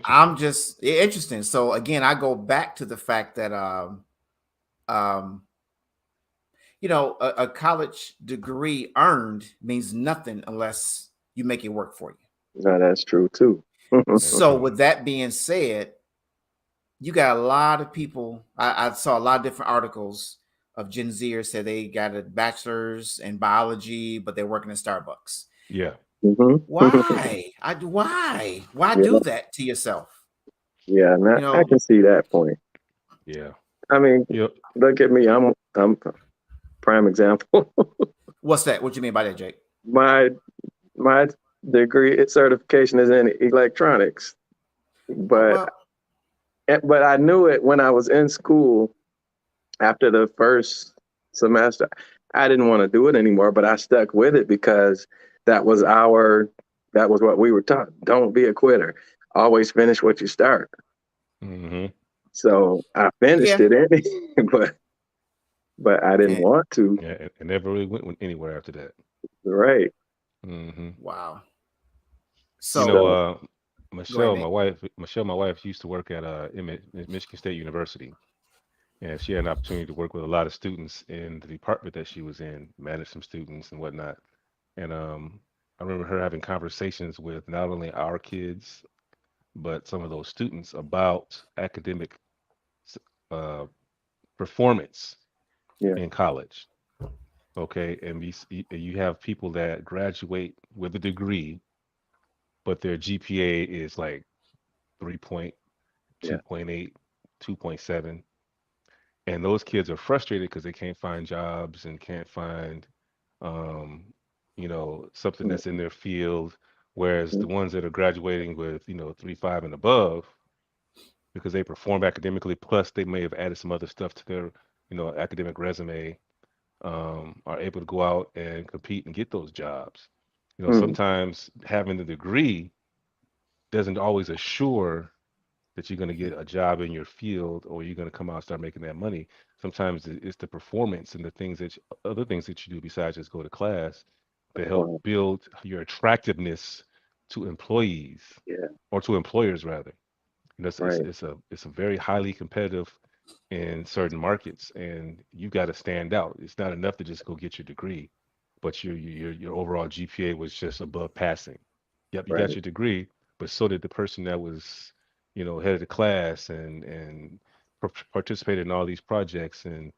I'm just interesting. So again, I go back to the fact that a college degree earned means nothing unless you make it work for you. No, that's true too. So with that being said, you got a lot of people. I saw a lot of different articles of Gen Zers said they got a bachelor's in biology, but they're working at Starbucks. Yeah. Why? Why do that to yourself? Yeah, I can see that point. Yeah. I mean, look at me. I'm prime example. What's that? What you mean by that, Jake? My degree certification is in electronics, but I knew it when I was in school. After the first semester, I didn't want to do it anymore, but I stuck with it because that was what we were taught. Don't be a quitter. Always finish what you start. So I finished it, but I didn't want to. Yeah, it never really went anywhere after that. Right. Mm-hmm. Wow. You So know, So, go ahead, Michelle, Nate. my wife used to work at Michigan State University, and she had an opportunity to work with a lot of students in the department that she was in, manage some students and whatnot. And I remember her having conversations with not only our kids, but some of those students about academic s- uh, performance yeah. in college. Okay, and you have people that graduate with a degree, but their GPA is like 3.2, Yeah. 2.8, 2.7, and those kids are frustrated because they can't find jobs and can't find um, something that's in their field, whereas the Mhm. ones that are graduating with 3.5 and above, because they perform academically, plus they may have added some other stuff to their academic resume, are able to go out and compete and get those jobs. Mm. Sometimes having the degree doesn't always assure that you're going to get a job in your field or you're going to come out and start making that money. Sometimes it's the performance and the things other things that you do besides just go to class that help Wow. build your attractiveness to employees Yeah. or to employers rather. Right. It's a very highly competitive in certain markets, and you got to stand out. It's not enough to just go get your degree, but your overall GPA was just above passing. Yep, you got Right. your degree, but so did the person that was, head of the class and participated in all these projects and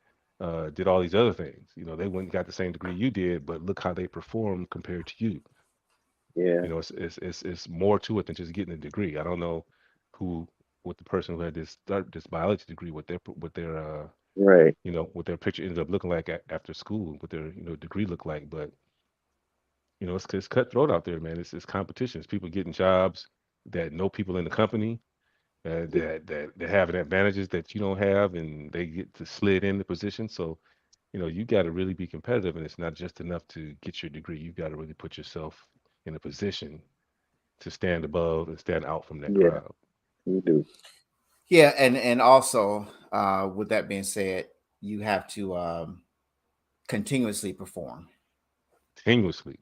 did all these other things. They went and got the same degree you did, but look how they performed compared to you. Yeah. It's more to it than just getting a degree. I don't know who with the person who had this biology degree, Right. what their picture ended up looking like after school, what their degree looked like. But it's cutthroat out there, man. It's competition. It's people getting jobs that know people in the company that have advantages that you don't have, and they get to slid in the position. So you got to really be competitive, and it's not just enough to get your degree. You got to really put yourself in a position to stand above and stand out from that Yeah. crowd You do. Yeah, and also with that being said, you have to continuously perform. continuously.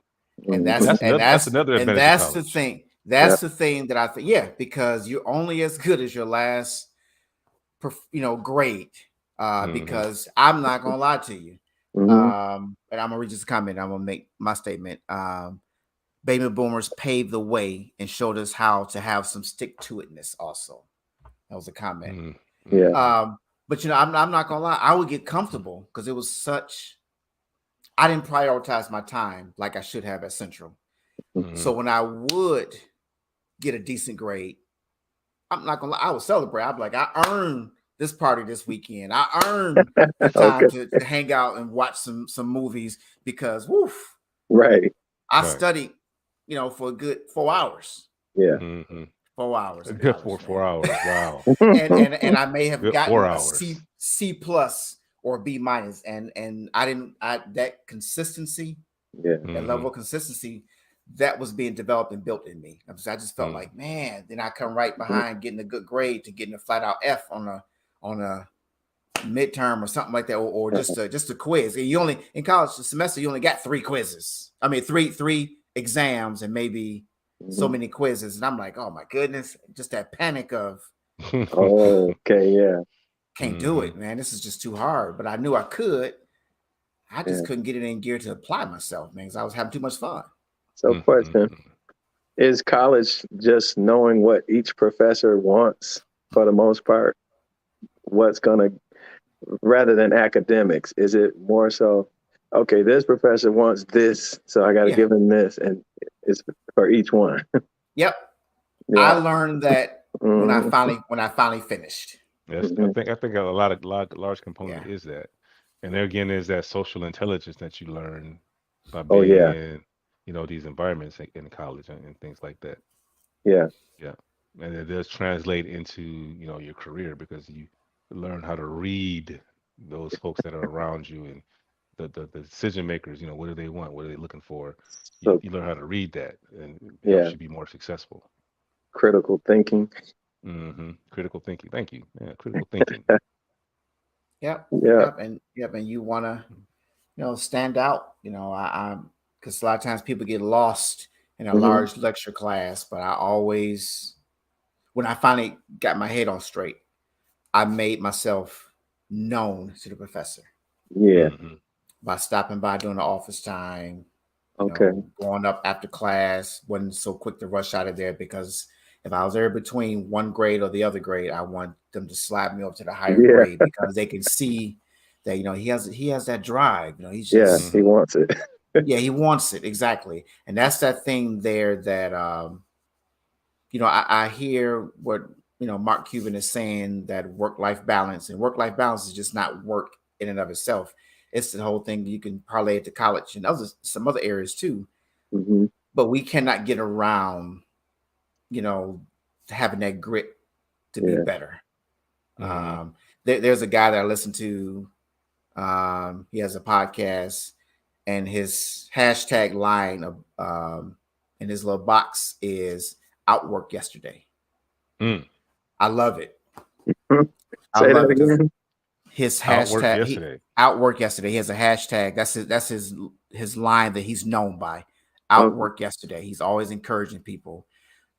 and Hmm. that's and That's that's another and advantage of that's the college. thing. Yeah. That's the thing that I think. Yeah, because you're only as good as your last, grade. Hmm. Because I'm not gonna lie to you. Hmm. And I'm gonna read this comment. I'm gonna make my statement. Baby boomers paved the way and showed us how to have some stick to itness. Also, that was a comment. Yeah. Mm-hmm. Um, but I'm not gonna lie. I would get comfortable because it was such. I didn't prioritize my time like I should have at Central. Hmm. So when I would get a decent grade, I'm not gonna lie, I would celebrate. I'd be like, I earned this party this weekend. I earned the time Okay. to hang out and watch some movies because woof, Right. I Right. studied, for a good 4 hours. Yeah. Hmm. 4 hours in Good college, for four man. hours. Wow. And I may have Good four gotten a hours. C plus or B minus. And I didn't that consistency, Yeah. that Hmm. level of consistency that was being developed and built in me. I just felt like, man, then I come right behind getting a good grade to getting a flat out F on a midterm or something like that, or just a quiz. And you only in college the semester you only got 3 quizzes. I mean three exams and maybe so Hmm. many quizzes. And I'm like, oh my goodness, just that panic of Oh, okay. Yeah. can't do Hmm. it, man. This is just too hard. But I knew I could. I Yeah. just couldn't get it in gear to apply myself, man, because I was having too much fun. So, question: Hmm. is college just knowing what each professor wants for the most part? What's gonna, rather than academics, is it more so? Okay, this professor wants this, so I got to Yeah. give him this, and it's for each one. Yep. I Yeah. learned that when I Hmm. finally finished. Yes, Hmm. I think a large component Yeah. is that, and there again is that social intelligence that you learn by Oh being yeah. in these environments in college and things like that. Yeah. Yeah, and it does translate into your career because you learn how to read those folks that are around you and the decision makers. What do they want? What are they looking for? You, So you learn how to read that, and it helps yeah, you be more successful. critical thinking. Critical thinking. Thank you. Yeah, critical thinking. Yep. Yeah. Yep. And you wanna, stand out. because a lot of times people get lost in a large lecture class. But I always, when I finally got my head on straight, I made myself known to the professor. Yeah. By stopping by during the office time, Okay. going up after class, wasn't so quick to rush out of there, because if I was there between one grade or the other grade, I want them to slide me up to the higher Yeah. grade, because they can see that he has that drive. He's just He wants it. yeah, he wants it, exactly. And that's that thing there that I hear what Mark Cuban is saying, that work-life balance, and work-life balance is just not work in and of itself. It's the whole thing. You can parlay it to college and some other areas too. But we cannot get around, having that grit to be better. There's a guy that I listen to. He has a podcast, and his hashtag line of in his little box is "Outwork yesterday." I love it. Say that again. His Outwork hashtag yesterday. Outwork yesterday. He has a hashtag. That's his line that he's known by. Outwork yesterday. He's always encouraging people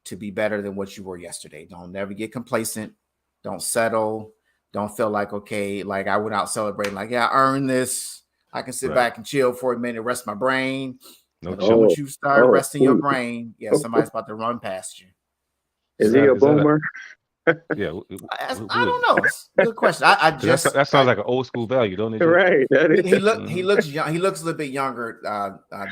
to be better than what you were yesterday. Don't never get complacent. Don't settle. Don't feel like, okay, like I went out celebrating, like, yeah, I earned this. I can sit back and chill for a minute, rest my brain. No But once you start resting your brain, somebody's about to run past you. Is he a boomer? Yeah, I don't know. It's a good question. That sounds like an old school value, don't it? Right. He looks young. He looks a little bit younger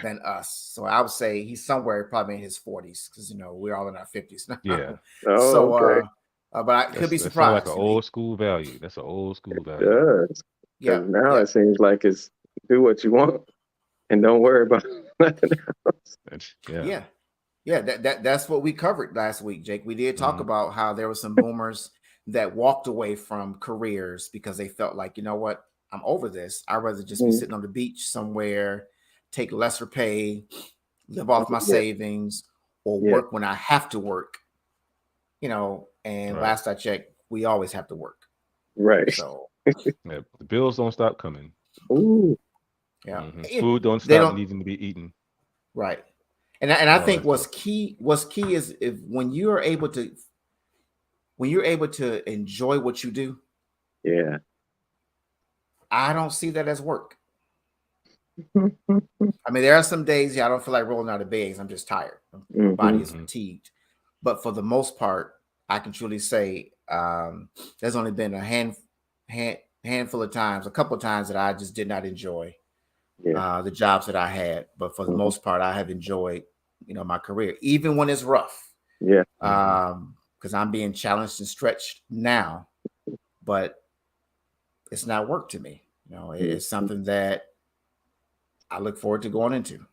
than us. So I would say he's somewhere probably in his 40s, because we're all in our 50s now. Yeah. Okay. But I could be surprised. Like an old school value. That's an old school value. It does. Yeah. Now it seems like it's do what you want and don't worry about nothing else. Yeah, that's what we covered last week, Jake. We did talk about how there were some boomers that walked away from careers because they felt like, you know what, I'm over this. I'd rather just be sitting on the beach somewhere, take lesser pay, live off my savings, or work when I have to work. And last I checked, we always have to work. Right. So the bills don't stop coming. Ooh. Yeah. Food don't stop needing to be eaten. Right. And I think what's key is when you're able to enjoy what you do. Yeah. I don't see that as work. I mean, there are some days I don't feel like rolling out of bed. I'm just tired. My body is fatigued. But for the most part, I can truly say there's only been a handful of times, a couple of times that I just did not enjoy the jobs that I had. But for the most part, I have enjoyed, my career, even when it's rough. Yeah. Because I'm being challenged and stretched now, but it's not work to me. It's something that I look forward to going into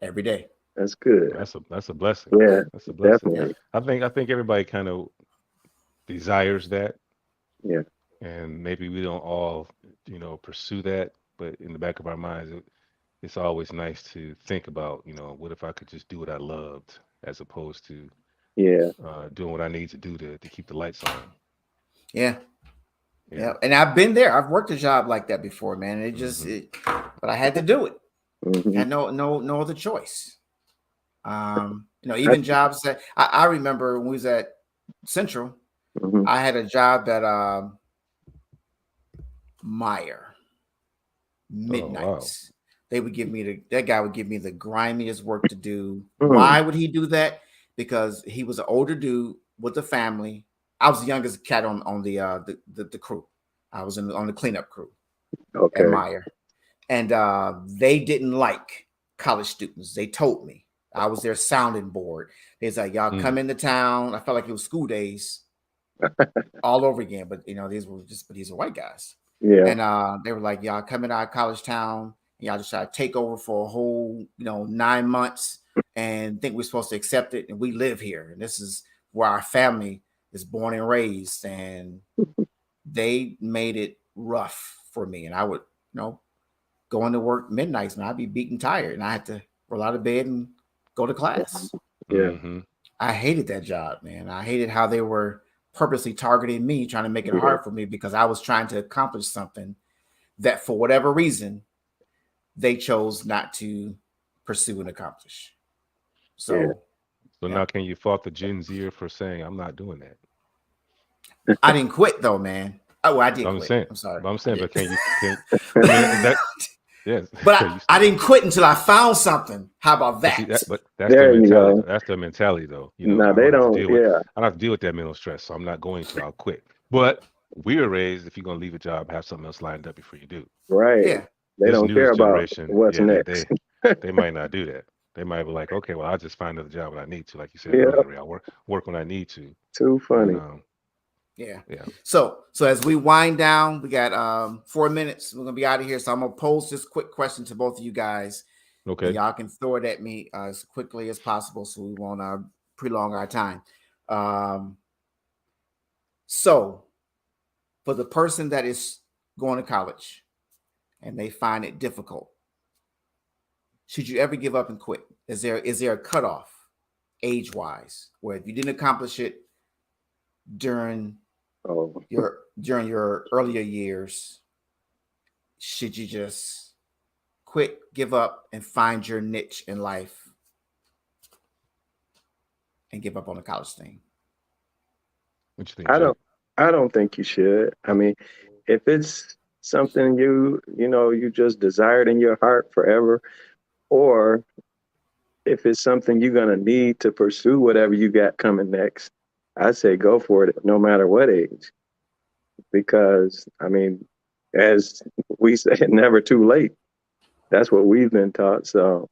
every day. That's good. That's a blessing. Yeah, that's a blessing. Definitely. I think everybody kind of desires that. Yeah. And maybe we don't all, pursue that, but in the back of our minds, it's always nice to think about, what if I could just do what I loved, as opposed to doing what I need to do to keep the lights on. Yeah. And I've been there. I've worked a job like that before, man. It just, but I had to do it. I had no other choice. Even jobs that I remember when we was at Central, I had a job at Meyer midnights. They would give me that guy would give me the grimiest work to do. Why would he do that? Because he was an older dude with a family. I was the youngest cat on the crew. I was on the cleanup crew at Meyer, and they didn't like college students. They told me. I was their sounding board. They was like, y'all come into town. I felt like it was school days all over again. But these are white guys. Yeah. And they were like, y'all come into our college town, and y'all just try to take over for a whole, 9 months and think we're supposed to accept it. And we live here. And this is where our family is born and raised. And they made it rough for me. And I would, go into work midnights, and I'd be beaten tired. And I had to roll out of bed and go to class. Yeah. I hated that job, man. I hated how they were purposely targeting me, trying to make it hard for me, because I was trying to accomplish something that, for whatever reason, they chose not to pursue and accomplish. So, Yeah. So Yeah. now, can you fault the Gen Zer for saying I'm not doing that? I didn't quit though, man. Oh, I did I'm quit. saying, I'm sorry. but I'm saying, I but did. can I mean that? Yes, But you I still. didn't quit until I found something. How about But see that? that, but that's their There you mentality. go. That's their mentality, though. You know, No, I they don't have to don't. deal with. Yeah. I don't have to deal with that mental stress. So I'm not going to. I'll quit. But we were raised, if you're gonna leave a job, have something else lined up before you do. Right. Yeah. They This don't care newest about generation, what's yeah, next. they might not do that. They might be like, okay, well, I'll just find another job when I need to, like you said Yeah. earlier. Ray. I'll work when I need to, Too and funny. Yeah. yeah. So as we wind down, we got 4 minutes. We're gonna be out of here. So I'm gonna pose this quick question to both of you guys. And Okay. y'all can throw it at me as quickly as possible so we won't prolong our time. So for the person that is going to college and they find it difficult, should you ever give up and quit? Is there a cutoff age-wise where if you didn't accomplish it during Oh, your earlier years, should you just quit, give up, and find your niche in life and give up on the college thing? What you think, I Jay? don't think you should. I mean, if it's something you just desired in your heart forever, or if it's something you're gonna need to pursue whatever you got coming next, I say go for it no matter what age. Because I mean, as we say, never too late. That's what we've been taught. So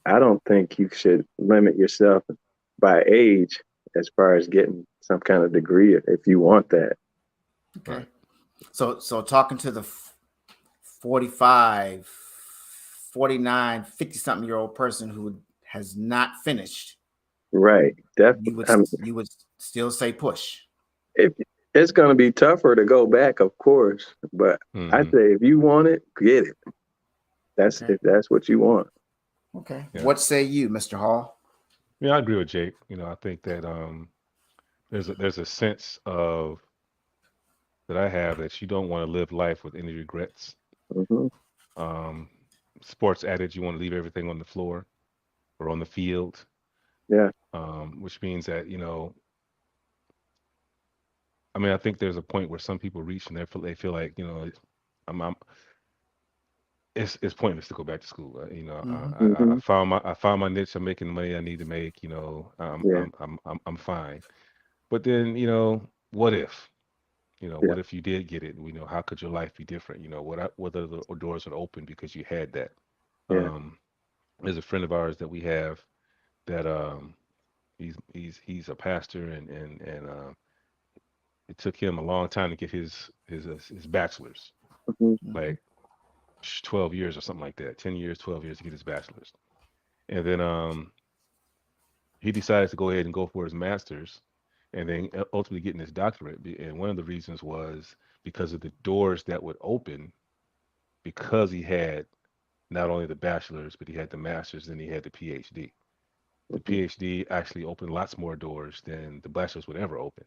I don't think you should limit yourself by age as far as getting some kind of degree if you want that. Okay. Right. So talking to the 45, 49, 50 something year old person who has not finished, Right. you would still say push. If it's going to be tougher to go back, of course, but I Mhm. say if you want it, get it. That's Okay. if that's what you want. Okay. Yeah. What say you, Mr. Hall? Yeah, I agree with Jake. You know, I think that there's a sense of that I have that you don't want to live life with any regrets. Hmm. Um, Sports adage, you want to leave everything on the floor or on the field, Yeah. which means that I mean, I think there's a point where some people reach and they feel like I'm it's pointless to go back to school. Mm-hmm. Hmm. I found my niche. I'm making the money I need to make. Yeah. I'm fine. But then what if? Yeah. What if you did get it? How could your life be different? What other doors would open because you had that? Yeah. There's a friend of ours that we have that he's a pastor and it took him a long time to get his bachelor's, Hmm. like 12 years or something like that, 10 years, 12 years to get his bachelor's. And then he decided to go ahead and go for his master's and then ultimately getting his doctorate. And one of the reasons was because of the doors that would open because he had not only the bachelor's, but he had the master's and he had the PhD. The Hmm. PhD actually opened lots more doors than the bachelor's would ever open.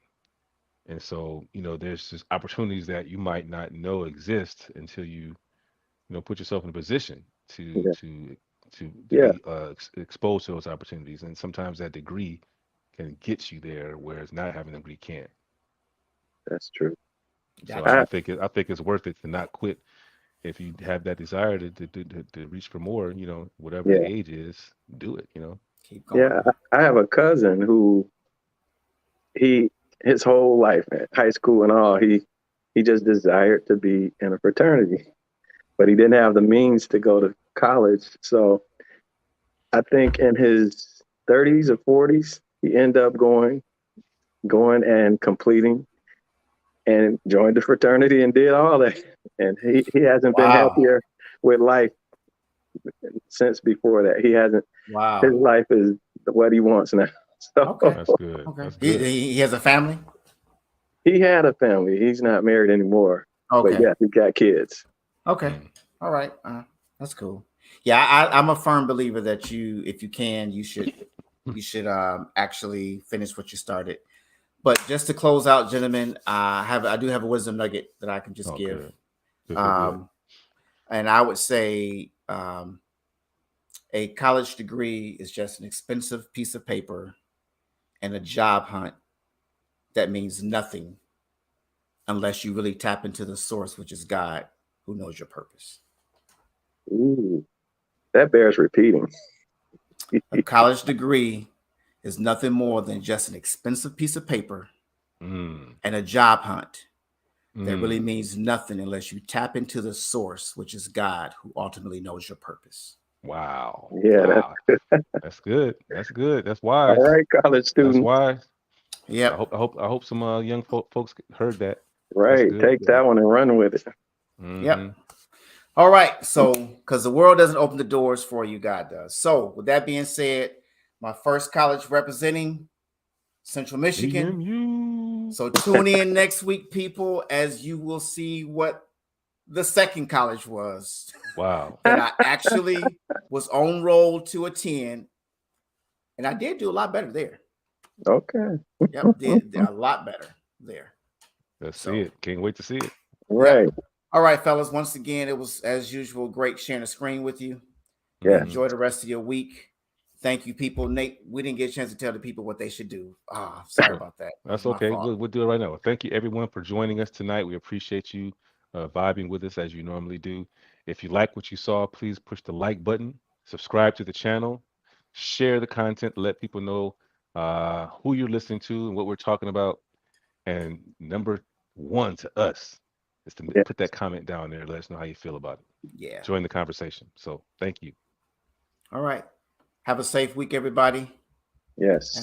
And so, there's just opportunities that you might not know exist until you put yourself in a position to Yeah. to to Yeah. be exposed to those opportunities. And sometimes that degree can get you there, whereas not having a degree can't. That's true. So Gotcha. I I think it's worth it to not quit if you have that desire to reach for more. Whatever the yeah. age is, do it. Keep Yeah. going. I have a cousin who he his whole life at high school and all he just desired to be in a fraternity, but he didn't have the means to go to college. So I think in his 30s or 40s, he ended up going and completing and joined the fraternity and did all that. And he hasn't been Wow. happier with life since before that. He hasn't, his Wow. life is what he wants now. So Okay. That's good. Okay. That's He, good. he has a family. he had a family. He's not married anymore, but Okay. yeah, he got kids. Okay. Mm. All right. That's cool. Yeah, I'm a firm believer that if you can, you should actually finish what you started. But just to close out, gentlemen, I do have a wisdom nugget that I can just Oh, give. good. Good. And I would say A college degree is just an expensive piece of paper and a job hunt that means nothing unless you really tap into the source, which is God, who knows your purpose. Ooh, that bears repeating. A college degree is nothing more than just an expensive piece of paper and a job hunt that really means nothing unless you tap into the source, which is God, who ultimately knows your purpose. Wow. Yeah, Wow. That's good. That's good. That's wise. All right, college That's student. wise. Yep. I hope some young folks heard that. Right. good. Take that one and run with it. Yep. All right. So, because the world doesn't open the doors for you, God does. So, with that being said, my first college representing Central Michigan. EMU. So, tune in next week, people, as you will see what the second college was Wow. that I actually was on roll to attend. And I did do a lot better there. Okay. Yep. Did a lot better there. Let's see it. Can't wait to see it. Right. Yep. All right, fellas. Once again, it was, as usual, great sharing the screen with you. Yeah. Enjoy the rest of your week. Thank you, people. Nate, we didn't get a chance to tell the people what they should do. Sorry about that. That's okay. We'll do it right now. Thank you, everyone, for joining us tonight. We appreciate you vibing with us as you normally do. If you like what you saw, please push the like button, subscribe to the channel, share the content, let people know who you're listening to and what we're talking about. And number one to us is to put that comment down there. Let us know how you feel about it. Yeah. Join the conversation. So thank you. All right. Have a safe week, everybody. Yes.